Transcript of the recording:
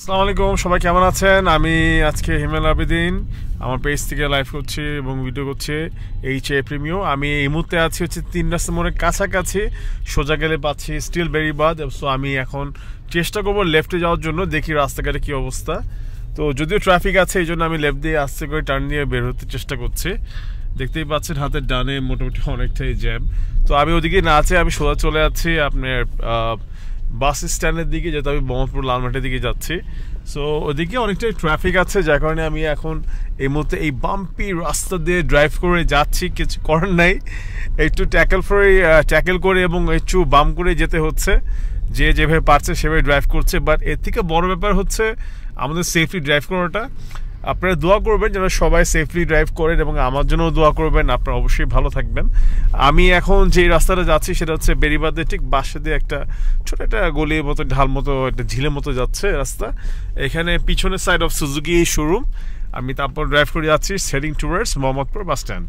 আসসালামু আলাইকুম, সবাই কেমন আছেন? আমি আজকে হিমেল আবেদিন আমার পেজ থেকে লাইভ করছি এবং ভিডিও করছি এইচ.এ. প্রিমিও। আমি এই মুহূর্তে আছি হচ্ছে 3 রাস্তা মোড়ের কাছাকাছি, সোজা গেলে পাচ্ছি স্টিল বেরিবাদ। সো আমি এখন চেষ্টা করবো লেফটে যাওয়ার জন্য, দেখি রাস্তাঘাটে কী অবস্থা। তো যদিও ট্রাফিক আছে, এই জন্য আমি লেফট দিয়ে আস্তে করে টার্ন দিয়ে বের হতে চেষ্টা করছি। দেখতেই পাচ্ছেন হাতের ডানে মোটামুটি অনেকটাই জ্যাম। তো আমি ওদিকে না আছে, আমি সোজা চলে যাচ্ছি আপনার বাস স্ট্যান্ডের দিকে, যেহেতু আমি মোহাম্মদপুর লালমাটির দিকে যাচ্ছি। সো ওদিকে অনেকটাই ট্রাফিক আছে, যার কারণে আমি এখন এই মুহূর্তে এই বাম্পি রাস্তা দিয়ে ড্রাইভ করে যাচ্ছি। কিছু করার নাই, একটু ট্যাকেল করে এবং একটু বাম করে যেতে হচ্ছে। যে যেভাবে পারছে সেভাবে ড্রাইভ করছে, বাট এর থেকে বড় ব্যাপার হচ্ছে আমাদের সেফলি ড্রাইভ করাটা। আপনারা দোয়া করবেন যেন সবাই সেফলি ড্রাইভ করেন এবং আমার জন্যও দোয়া করবেন, আপনারা অবশ্যই ভালো থাকবেন। আমি এখন যে রাস্তাটা যাচ্ছি সেটা হচ্ছে বেরিবাদের ঠিক বাসে দিয়ে একটা ছোট একটা গলির মতো, ঢাল মতো, একটা ঝিলের মতো যাচ্ছে রাস্তা। এখানে পিছনের সাইড অফ সুজুকি শোরুম। আমি তারপর ড্রাইভ করে যাচ্ছি heading towards Mohammadpur bus stand.